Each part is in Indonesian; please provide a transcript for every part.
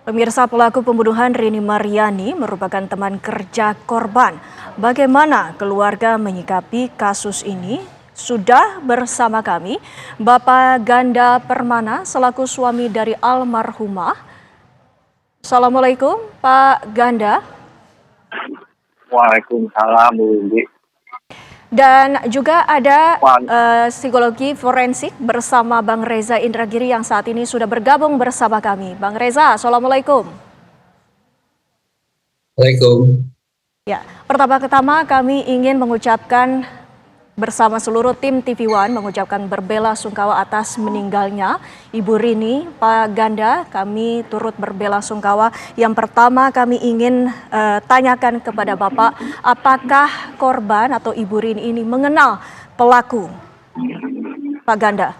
Pemirsa, pelaku pembunuhan Rini Maryani merupakan teman kerja korban. Bagaimana keluarga menyikapi kasus ini? Sudah bersama kami Bapak Ganda Permana selaku suami dari almarhumah. Assalamualaikum Pak Ganda. Waalaikumsalam Bu Lindi. Dan juga ada psikologi forensik bersama Bang Reza Indragiri yang saat ini sudah bergabung bersama kami. Bang Reza, Assalamualaikum. Waalaikumsalam. Ya, pertama-tama kami ingin mengucapkan bersama seluruh tim TV One mengucapkan berbela-sungkawa atas meninggalnya Ibu Rini. Pak Ganda, kami turut berbela-sungkawa. Yang pertama kami ingin tanyakan kepada Bapak, apakah korban atau Ibu Rini ini mengenal pelaku? Pak Ganda.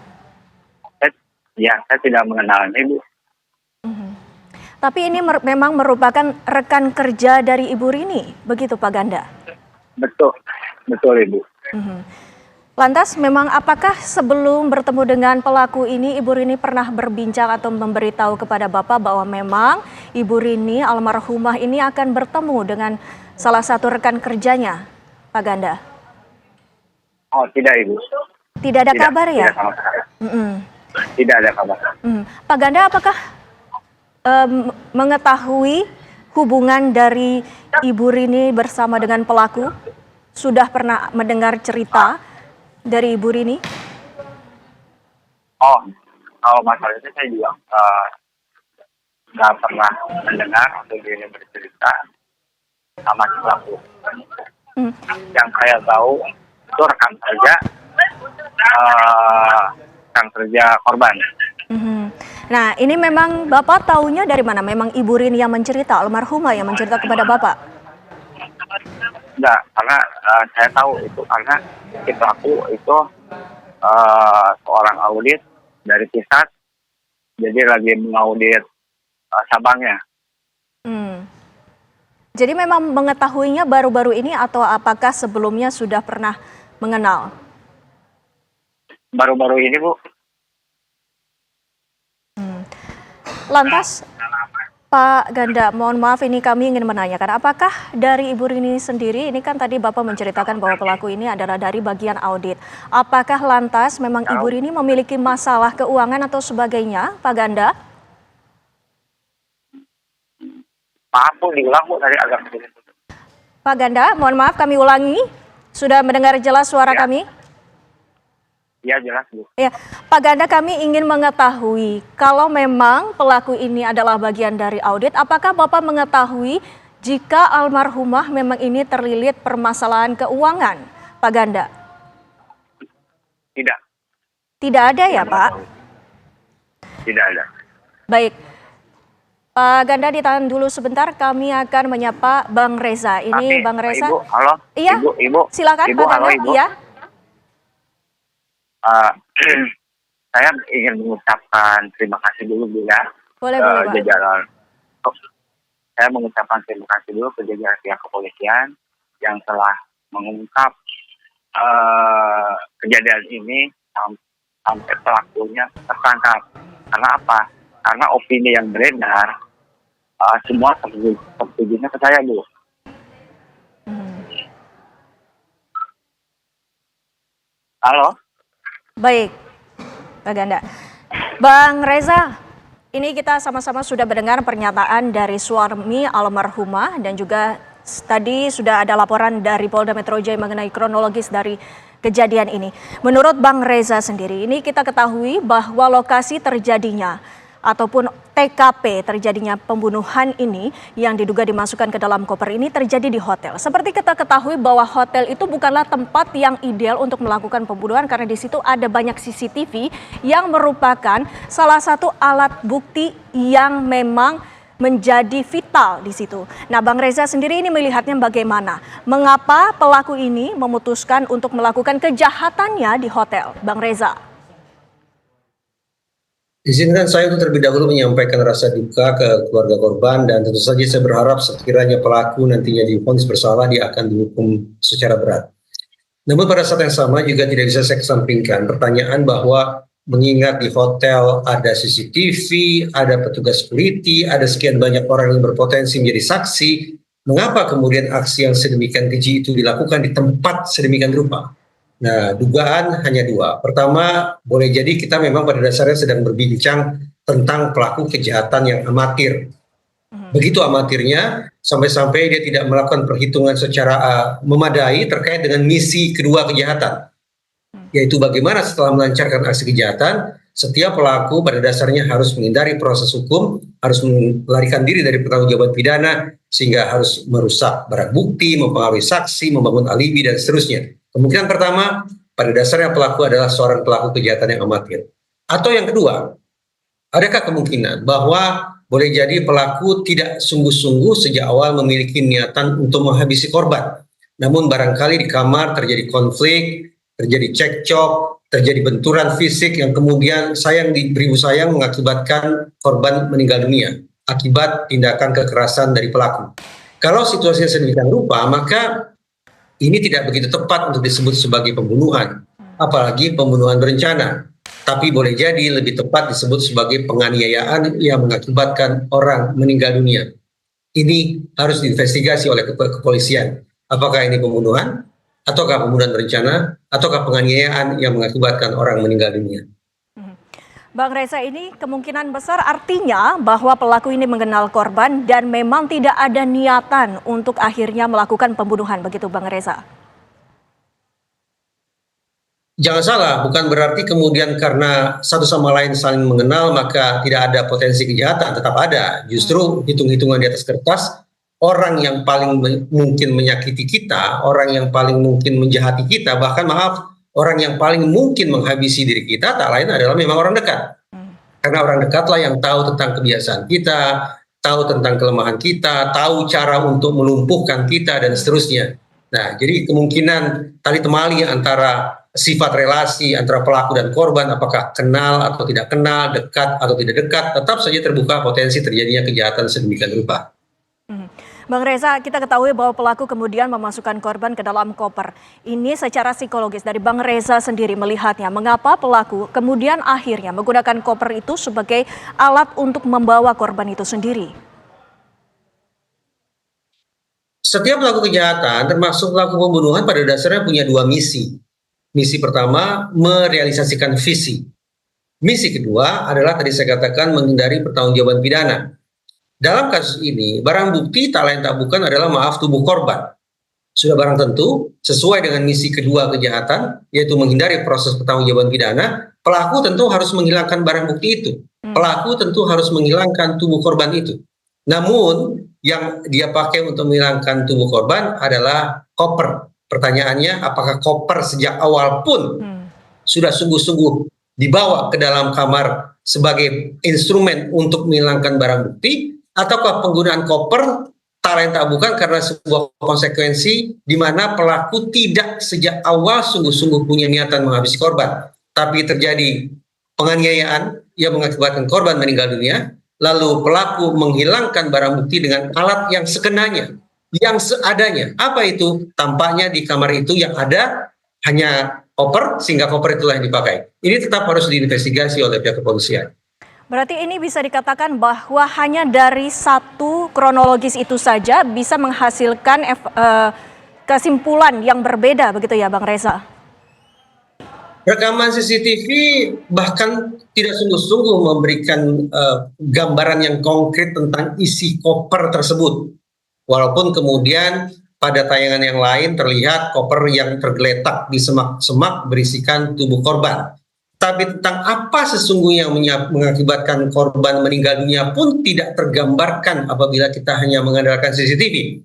Ya, saya tidak mengenalnya, Bu. Tapi ini memang merupakan rekan kerja dari Ibu Rini, begitu Pak Ganda? Betul, Ibu. Lantas memang apakah sebelum bertemu dengan pelaku ini Ibu Rini pernah berbincang atau memberitahu kepada Bapak bahwa memang Ibu Rini almarhumah ini akan bertemu dengan salah satu rekan kerjanya, Pak Ganda? Oh, tidak, Ibu. Tidak ada kabar ya? Tidak sama sekali. Tidak ada kabar. Pak Ganda, apakah mengetahui hubungan dari Ibu Rini bersama dengan pelaku? Sudah pernah mendengar cerita dari Ibu Rini? Oh, kalau masalah itu saya juga nggak pernah mendengar atau dia bercerita sama si pelaku. Yang saya tahu itu rekan kerja korban. Nah, ini memang Bapak taunya dari mana? Memang Ibu Rini yang mencerita, almarhumah yang mencerita kepada Bapak? Enggak, karena saya tahu itu karena si pelaku itu seorang audit dari Pusat, jadi lagi mengaudit cabangnya. Jadi memang mengetahuinya baru-baru ini atau apakah sebelumnya sudah pernah mengenal? Baru-baru ini, Bu. Lantas, Pak Ganda, mohon maaf ini kami ingin menanyakan, apakah dari Ibu Rini sendiri, ini kan tadi Bapak menceritakan bahwa pelaku ini adalah dari bagian audit. Apakah lantas memang Ibu Rini memiliki masalah keuangan atau sebagainya, Pak Ganda? Maaf, Bu, diulang, Bu, dari agak sedikit. Pak Ganda, mohon maaf kami ulangi, sudah mendengar jelas suara kami? Ya, jelas, Bu. Ya, Pak Ganda, kami ingin mengetahui kalau memang pelaku ini adalah bagian dari audit, apakah Bapak mengetahui jika almarhumah memang ini terlilit permasalahan keuangan, Pak Ganda? Tidak. Tidak ada ya, Pak? Tidak ada. Baik. Pak Ganda, ditahan dulu sebentar, kami akan menyapa Bang Reza. Ini Bang Reza. Ibu, halo. Iya, Ibu. Silakan Ibu, Pak Ganda. halo, Ibu. Iya. Saya ingin mengucapkan terima kasih dulu, Bu, ya. Boleh, Pak. Jajaran. Saya mengucapkan terima kasih dulu ke jajaran pihak kepolisian yang telah mengungkap kejadian ini sampai pelakunya tertangkap. Karena apa? Karena opini yang beredar semua tertujunya ke saya, Bu. Halo. Baik, Pak Ganda. Bang Reza, ini kita sama-sama sudah mendengar pernyataan dari suami almarhumah dan juga tadi sudah ada laporan dari Polda Metro Jaya mengenai kronologis dari kejadian ini. Menurut Bang Reza sendiri, ini kita ketahui bahwa lokasi terjadinya ataupun TKP terjadinya pembunuhan ini yang diduga dimasukkan ke dalam koper ini terjadi di hotel. Seperti kita ketahui bahwa hotel itu bukanlah tempat yang ideal untuk melakukan pembunuhan karena di situ ada banyak CCTV yang merupakan salah satu alat bukti yang memang menjadi vital di situ. Nah, Bang Reza sendiri ini melihatnya bagaimana? Mengapa pelaku ini memutuskan untuk melakukan kejahatannya di hotel, Bang Reza? Izinkan saya untuk terlebih dahulu menyampaikan rasa duka ke keluarga korban dan tentu saja saya berharap sekiranya pelaku nantinya divonis bersalah dia akan dihukum secara berat. Namun pada saat yang sama juga tidak bisa saya kesampingkan pertanyaan bahwa mengingat di hotel ada CCTV, ada petugas security, ada sekian banyak orang yang berpotensi menjadi saksi. Mengapa kemudian aksi yang sedemikian keji itu dilakukan di tempat sedemikian rupa? Nah, dugaan hanya dua. Pertama, boleh jadi kita memang pada dasarnya sedang berbincang tentang pelaku kejahatan yang amatir. Begitu amatirnya, sampai-sampai dia tidak melakukan perhitungan secara memadai terkait dengan misi kedua kejahatan. Yaitu bagaimana setelah melancarkan aksi kejahatan, setiap pelaku pada dasarnya harus menghindari proses hukum, harus melarikan diri dari pertanggungjawaban pidana, sehingga harus merusak barang bukti, mempengaruhi saksi, membangun alibi, dan seterusnya. Kemungkinan pertama, pada dasarnya pelaku adalah seorang pelaku kejahatan yang amatir. Atau yang kedua, adakah kemungkinan bahwa boleh jadi pelaku tidak sungguh-sungguh sejak awal memiliki niatan untuk menghabisi korban. Namun barangkali di kamar terjadi konflik, terjadi cekcok, terjadi benturan fisik yang kemudian sayang beribu sayang mengakibatkan korban meninggal dunia akibat tindakan kekerasan dari pelaku. Kalau situasinya sedemikian rupa, maka ini tidak begitu tepat untuk disebut sebagai pembunuhan, apalagi pembunuhan berencana. Tapi boleh jadi lebih tepat disebut sebagai penganiayaan yang mengakibatkan orang meninggal dunia. Ini harus diinvestigasi oleh kepolisian. Apakah ini pembunuhan, ataukah pembunuhan berencana, ataukah penganiayaan yang mengakibatkan orang meninggal dunia. Bang Reza, ini kemungkinan besar artinya bahwa pelaku ini mengenal korban dan memang tidak ada niatan untuk akhirnya melakukan pembunuhan, begitu Bang Reza? Jangan salah, bukan berarti kemudian karena satu sama lain saling mengenal maka tidak ada potensi kejahatan, tetap ada. Justru hitung-hitungan di atas kertas, orang yang paling mungkin menyakiti kita, orang yang paling mungkin menjahati kita, bahkan orang yang paling mungkin menghabisi diri kita tak lain adalah memang orang dekat. Karena orang dekatlah yang tahu tentang kebiasaan kita, tahu tentang kelemahan kita, tahu cara untuk melumpuhkan kita, dan seterusnya. Nah, jadi kemungkinan tali temali antara sifat relasi antara pelaku dan korban, apakah kenal atau tidak kenal, dekat atau tidak dekat, tetap saja terbuka potensi terjadinya kejahatan sedemikian rupa. Bang Reza, kita ketahui bahwa pelaku kemudian memasukkan korban ke dalam koper. Ini secara psikologis dari Bang Reza sendiri melihatnya, mengapa pelaku kemudian akhirnya menggunakan koper itu sebagai alat untuk membawa korban itu sendiri? Setiap pelaku kejahatan, termasuk pelaku pembunuhan, pada dasarnya punya dua misi. Misi pertama, merealisasikan visi. Misi kedua adalah tadi saya katakan menghindari pertanggungjawaban pidana. Dalam kasus ini, barang bukti tak lain tak bukan adalah tubuh korban. Sudah barang tentu, sesuai dengan misi kedua kejahatan, yaitu menghindari proses pertanggungjawaban pidana, pelaku tentu harus menghilangkan barang bukti itu. Pelaku tentu harus menghilangkan tubuh korban itu. Namun, yang dia pakai untuk menghilangkan tubuh korban adalah koper. Pertanyaannya, apakah koper sejak awal pun sudah sungguh-sungguh dibawa ke dalam kamar sebagai instrumen untuk menghilangkan barang bukti, ataukah penggunaan koper tak lain tak bukan karena sebuah konsekuensi di mana pelaku tidak sejak awal sungguh-sungguh punya niatan menghabisi korban, tapi terjadi penganiayaan yang mengakibatkan korban meninggal dunia, lalu pelaku menghilangkan barang bukti dengan alat yang sekenanya, yang seadanya. Apa itu? Tampaknya di kamar itu yang ada hanya koper, sehingga koper itulah yang dipakai. Ini tetap harus diinvestigasi oleh pihak kepolisian. Berarti ini bisa dikatakan bahwa hanya dari satu kronologis itu saja bisa menghasilkan kesimpulan yang berbeda, begitu ya Bang Reza? Rekaman CCTV bahkan tidak sungguh-sungguh memberikan gambaran yang konkret tentang isi koper tersebut. Walaupun kemudian pada tayangan yang lain terlihat koper yang tergeletak di semak-semak berisikan tubuh korban. Tapi tentang apa sesungguhnya yang mengakibatkan korban meninggal dunia pun tidak tergambarkan apabila kita hanya mengandalkan CCTV.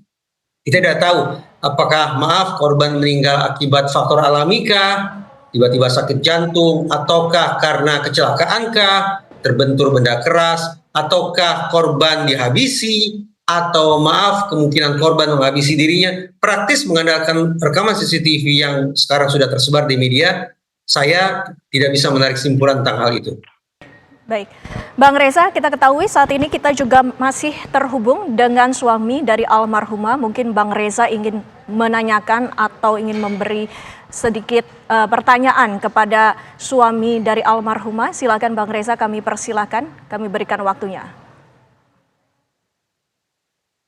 Kita tidak tahu apakah korban meninggal akibat faktor alamikah, tiba-tiba sakit jantung, ataukah karena kecelakaankah, terbentur benda keras, ataukah korban dihabisi, atau kemungkinan korban menghabisi dirinya. Praktis mengandalkan rekaman CCTV yang sekarang sudah tersebar di media, saya tidak bisa menarik kesimpulan tentang hal itu. Baik, Bang Reza, kita ketahui saat ini kita juga masih terhubung dengan suami dari almarhumah. Mungkin Bang Reza ingin menanyakan atau ingin memberi sedikit pertanyaan kepada suami dari almarhumah. Silakan Bang Reza, kami persilakan, kami berikan waktunya.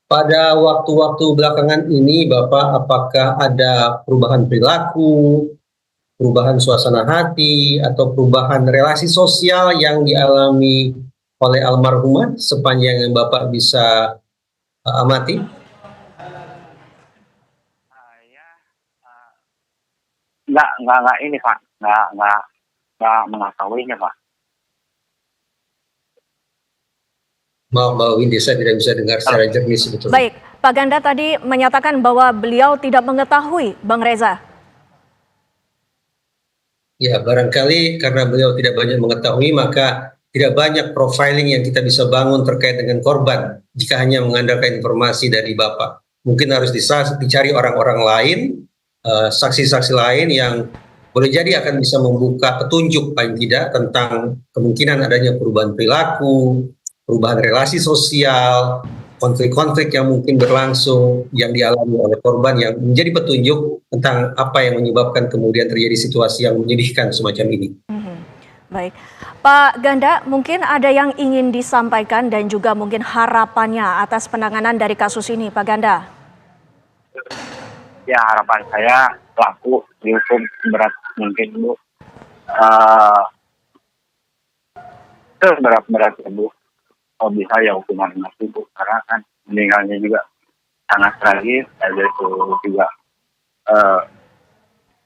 Pada waktu-waktu belakangan ini, Bapak, apakah ada perubahan perilaku, perubahan suasana hati, atau perubahan relasi sosial yang dialami oleh almarhumah sepanjang yang Bapak bisa amati? Saya nggak ini Pak, nggak mengetahuinya Pak. Maaf, Mbak Windy, saya tidak bisa dengar secara jernih sebetulnya. Baik, Pak Ganda tadi menyatakan bahwa beliau tidak mengetahui, Bang Reza. Ya, barangkali karena beliau tidak banyak mengetahui, maka tidak banyak profiling yang kita bisa bangun terkait dengan korban jika hanya mengandalkan informasi dari Bapak. Mungkin harus dicari orang-orang lain, saksi-saksi lain yang boleh jadi akan bisa membuka petunjuk paling tidak tentang kemungkinan adanya perubahan perilaku, perubahan relasi sosial, konflik-konflik yang mungkin berlangsung yang dialami oleh korban yang menjadi petunjuk tentang apa yang menyebabkan kemudian terjadi situasi yang menyedihkan semacam ini. Baik, Pak Ganda, mungkin ada yang ingin disampaikan dan juga mungkin harapannya atas penanganan dari kasus ini, Pak Ganda. Ya harapan saya pelaku dihukum seberat mungkin Bu, seberat-beratnya Bu. Oh bisa ya hukuman mati Bu, karena kan meninggalnya juga sangat tragis, ada itu juga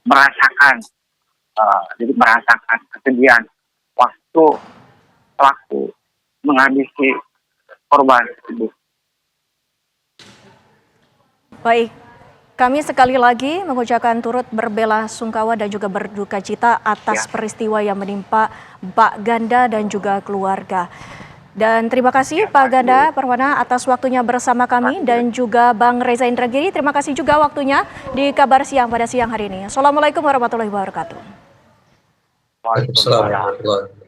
merasakan kesedihan waktu pelaku menghabisi korban Bu. Baik, kami sekali lagi mengucapkan turut berbela sungkawa dan juga berduka cita atas peristiwa yang menimpa Pak Ganda dan juga keluarga. Dan terima kasih Pak Ganda Perwana atas waktunya bersama kami dan juga Bang Reza Indragiri. Terima kasih juga waktunya di Kabar Siang pada siang hari ini. Assalamualaikum warahmatullahi wabarakatuh. Waalaikumsalam warahmatullahi wabarakatuh.